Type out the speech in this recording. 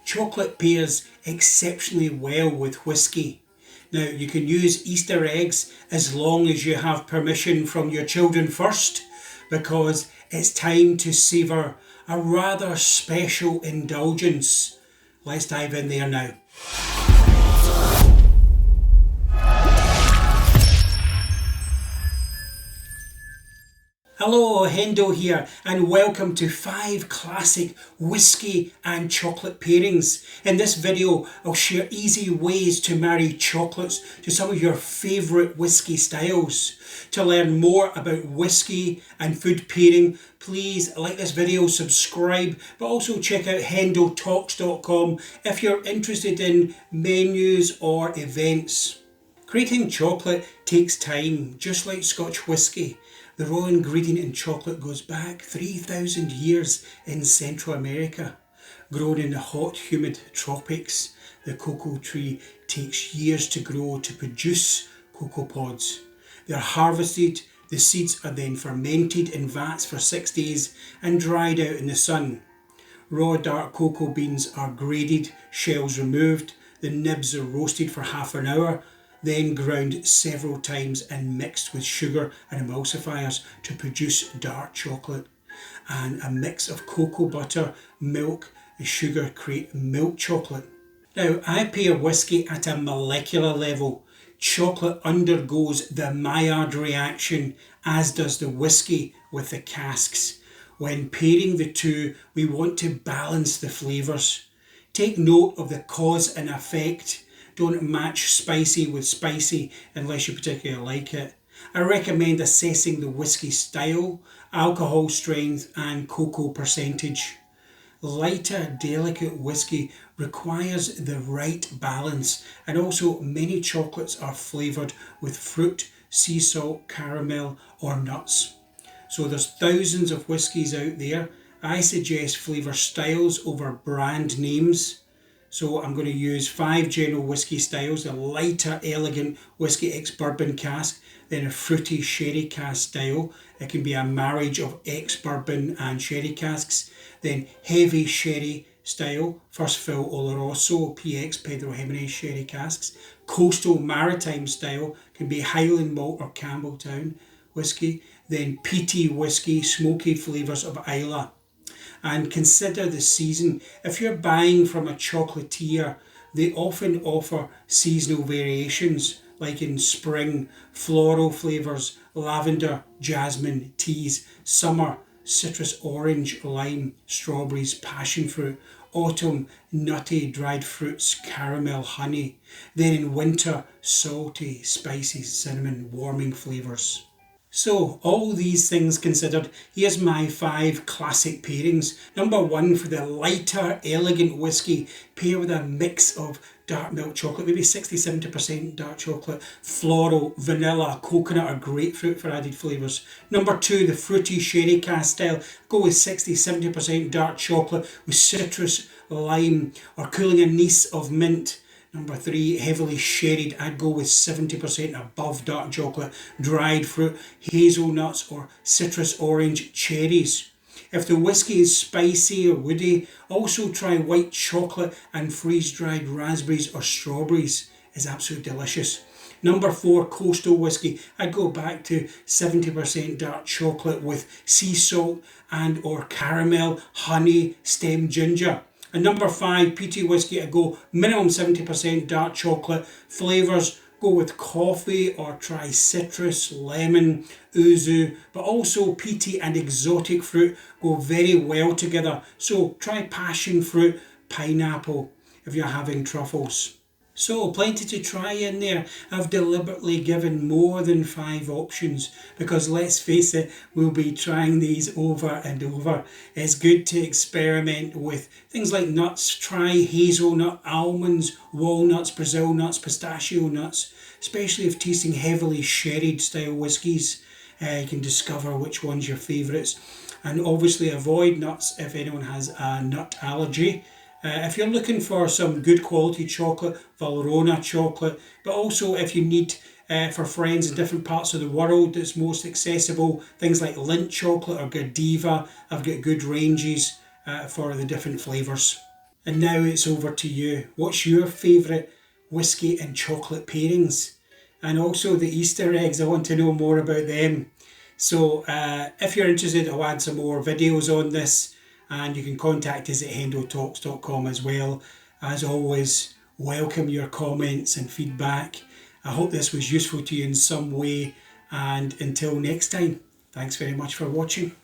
chocolate pairs exceptionally well with whiskey. Now, you can use Easter eggs as long as you have permission from your children first, because it's time to savour a rather special indulgence. Let's dive in there now. Hello, Hendo here, and welcome to 5 classic whiskey and chocolate pairings. In this video, I'll share easy ways to marry chocolates to some of your favourite whiskey styles. To learn more about whiskey and food pairing, please like this video, subscribe, but also check out hendotalks.com if you're interested in menus or events. Creating chocolate takes time, just like Scotch whiskey. The raw ingredient in chocolate goes back 3,000 years in Central America. Grown in the hot, humid tropics, the cocoa tree takes years to grow to produce cocoa pods. They are harvested, the seeds are then fermented in vats for 6 days and dried out in the sun. Raw dark cocoa beans are graded, shells removed, the nibs are roasted for half an hour, then ground several times and mixed with sugar and emulsifiers to produce dark chocolate. And a mix of cocoa butter, milk and sugar create milk chocolate. Now, I pair whiskey at a molecular level. Chocolate undergoes the Maillard reaction, as does the whiskey with the casks. When pairing the two, we want to balance the flavours. Take note of the cause and effect. Don't match spicy with spicy unless you particularly like it. I recommend assessing the whiskey style, alcohol strength and cocoa percentage. Lighter, delicate whiskey requires the right balance, and also many chocolates are flavoured with fruit, sea salt, caramel or nuts. So there's thousands of whiskies out there. I suggest flavour styles over brand names. So I'm going to use 5 general whiskey styles: a lighter, elegant whiskey ex-bourbon cask, then a fruity sherry cask style. It can be a marriage of ex-bourbon and sherry casks. Then heavy sherry style, first fill Oloroso, PX Pedro Jimenez sherry casks. Coastal maritime style can be Highland malt or Campbelltown whiskey. Then peaty whiskey, smoky flavours of Islay. And consider the season. If you're buying from a chocolatier, they often offer seasonal variations, like in spring, floral flavours, lavender, jasmine, teas, summer, citrus orange, lime, strawberries, passion fruit, autumn, nutty, dried fruits, caramel, honey. Then in winter, salty, spicy, cinnamon, warming flavours. So, all these things considered, here's my 5 classic pairings. Number 1, for the lighter, elegant whiskey, pair with a mix of dark milk chocolate, maybe 60-70% dark chocolate, floral, vanilla, coconut or grapefruit for added flavours. Number 2, the fruity sherry cask style, go with 60-70% dark chocolate with citrus, lime or cooling anise of mint. Number 3, heavily sherried, I'd go with 70% above dark chocolate, dried fruit, hazelnuts or citrus orange, cherries. If the whiskey is spicy or woody, also try white chocolate and freeze-dried raspberries or strawberries. It's absolutely delicious. Number 4, coastal whiskey. I'd go back to 70% dark chocolate with sea salt and or caramel, honey, stem ginger. And number 5, peaty whiskey, I go minimum 70% dark chocolate. Flavours, go with coffee or try citrus, lemon, yuzu, but also peaty and exotic fruit go very well together. So try passion fruit, pineapple if you're having truffles. So plenty to try in there. I've deliberately given more than 5 options because let's face it, we'll be trying these over and over. It's good to experiment with things like nuts. Try hazelnut, almonds, walnuts, Brazil nuts, pistachio nuts, especially if tasting heavily sherried style whiskies. You can discover which one's your favourites. And obviously avoid nuts if anyone has a nut allergy. If you're looking for some good quality chocolate, Valrhona chocolate, but also if you need for friends in different parts of the world that's most accessible, things like Lindt chocolate or Godiva, I've got good ranges for the different flavours. And now it's over to you. What's your favourite whiskey and chocolate pairings? And also the Easter eggs, I want to know more about them. So if you're interested, I'll add some more videos on this, and you can contact us at hendotalks.com as well. As always, welcome your comments and feedback. I hope this was useful to you in some way, and until next time, thanks very much for watching.